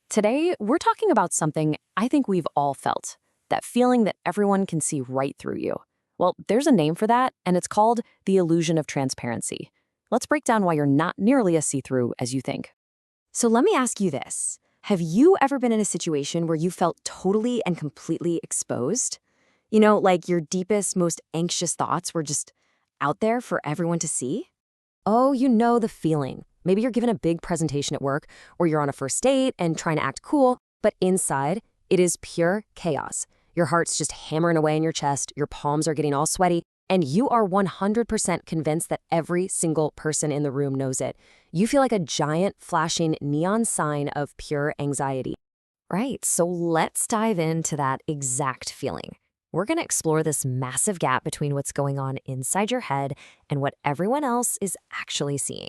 Today, we're talking about something I think we've all felt, that feeling that everyone can see right through you. Well, there's a name for that, and it's called the illusion of transparency. Let's break down why you're not nearly as see-through as you think. So let me ask you this. Have you ever been in a situation where you felt totally and completely exposed? Like your deepest, most anxious thoughts were just out there for everyone to see? Oh, you know the feeling. Maybe you're given a big presentation at work, or you're on a first date and trying to act cool, but inside, it is pure chaos. Your heart's just hammering away in your chest, your palms are getting all sweaty, and you are 100% convinced that every single person in the room knows it. You feel like a giant, flashing neon sign of pure anxiety. Right, so let's dive into that exact feeling. We're going to explore this massive gap between what's going on inside your head and what everyone else is actually seeing.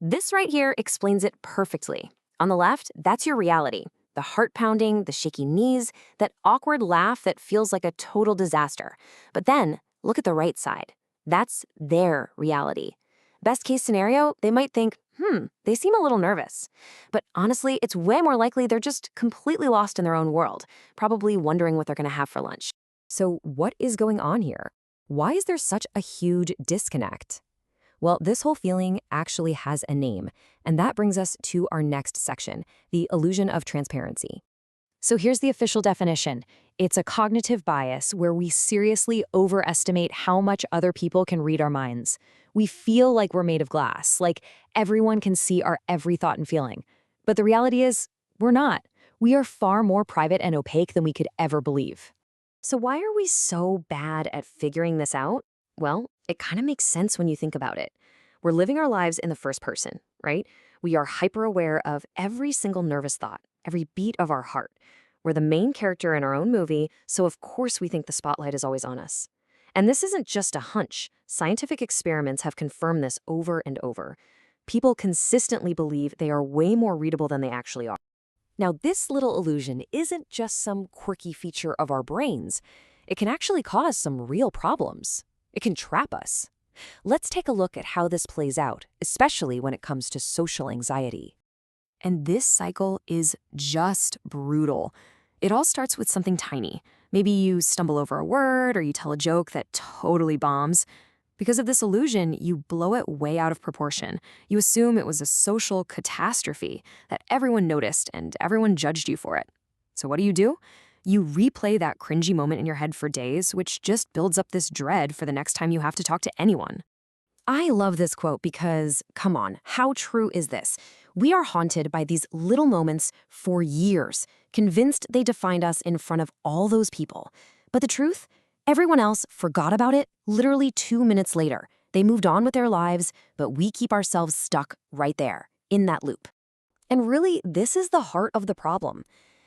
This right here explains it perfectly. On the left, that's your reality. The heart pounding, the shaky knees, that awkward laugh that feels like a total disaster. But then, look at the right side. That's their reality. Best case scenario, they might think, they seem a little nervous. But honestly, it's way more likely they're just completely lost in their own world, probably wondering what they're going to have for lunch. So what is going on here? Why is there such a huge disconnect? Well, this whole feeling actually has a name, and that brings us to our next section, the illusion of transparency. So here's the official definition. It's a cognitive bias where we seriously overestimate how much other people can read our minds. We feel like we're made of glass, like everyone can see our every thought and feeling. But the reality is, we're not. We are far more private and opaque than we could ever believe. So why are we so bad at figuring this out? Well, it kind of makes sense when you think about it. We're living our lives in the first person, right? We are hyper aware of every single nervous thought, every beat of our heart. We're the main character in our own movie, so of course we think the spotlight is always on us. And this isn't just a hunch. Scientific experiments have confirmed this over and over. People consistently believe they are way more readable than they actually are. Now, this little illusion isn't just some quirky feature of our brains. It can actually cause some real problems. It can trap us. Let's take a look at how this plays out, especially when it comes to social anxiety. And this cycle is just brutal. It all starts with something tiny. Maybe you stumble over a word or you tell a joke that totally bombs. Because of this illusion, you blow it way out of proportion. You assume it was a social catastrophe, that everyone noticed and everyone judged you for it. So what do? You replay that cringy moment in your head for days, which just builds up this dread for the next time you have to talk to anyone. I love this quote because, come on, how true is this? We are haunted by these little moments for years, convinced they defined us in front of all those people. But the truth? Everyone else forgot about it literally 2 minutes later. They moved on with their lives, but we keep ourselves stuck right there, in that loop. And really, this is the heart of the problem.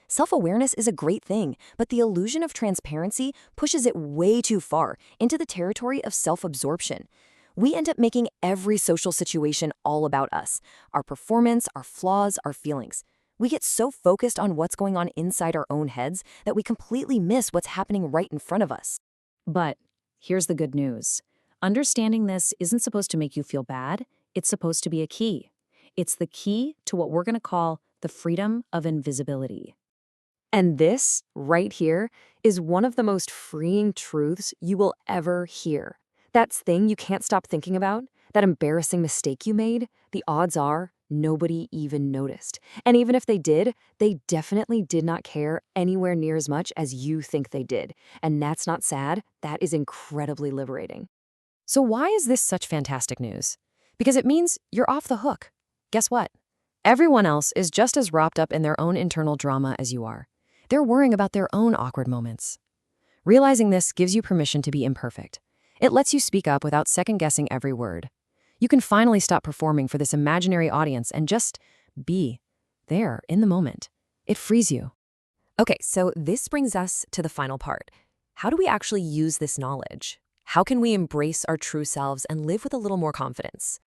Self-awareness is a great thing, but the illusion of transparency pushes it way too far into the territory of self-absorption. We end up making every social situation all about us, our performance, our flaws, our feelings. We get so focused on what's going on inside our own heads that we completely miss what's happening right in front of us. But here's the good news. Understanding this isn't supposed to make you feel bad. It's supposed to be a key. It's the key to what we're going to call the freedom of invisibility. And this, right here, is one of the most freeing truths you will ever hear. That thing you can't stop thinking about, that embarrassing mistake you made, the odds are nobody even noticed. And even if they did, they definitely did not care anywhere near as much as you think they did. And that's not sad, that is incredibly liberating. So why is this such fantastic news? Because it means you're off the hook. Guess what? Everyone else is just as wrapped up in their own internal drama as you are. They're worrying about their own awkward moments. Realizing this gives you permission to be imperfect. It lets you speak up without second-guessing every word. You can finally stop performing for this imaginary audience and just be there in the moment. It frees you. Okay, so this brings us to the final part. How do we actually use this knowledge? How can we embrace our true selves and live with a little more confidence?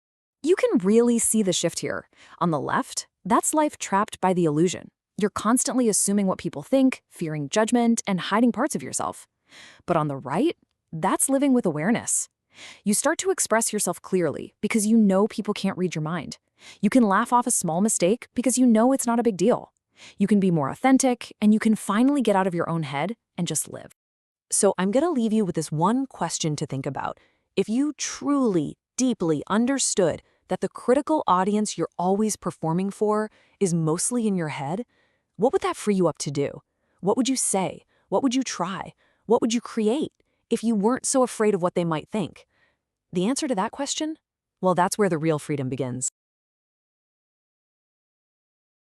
You can really see the shift here. On the left, that's life trapped by the illusion. You're constantly assuming what people think, fearing judgment, and hiding parts of yourself. But on the right, that's living with awareness. You start to express yourself clearly because you know people can't read your mind. You can laugh off a small mistake because you know it's not a big deal. You can be more authentic, and you can finally get out of your own head and just live. So I'm going to leave you with this one question to think about. If you truly, deeply understood that the critical audience you're always performing for is mostly in your head, what would that free you up to do? What would you say? What would you try? What would you create if you weren't so afraid of what they might think? The answer to that question? Well, that's where the real freedom begins.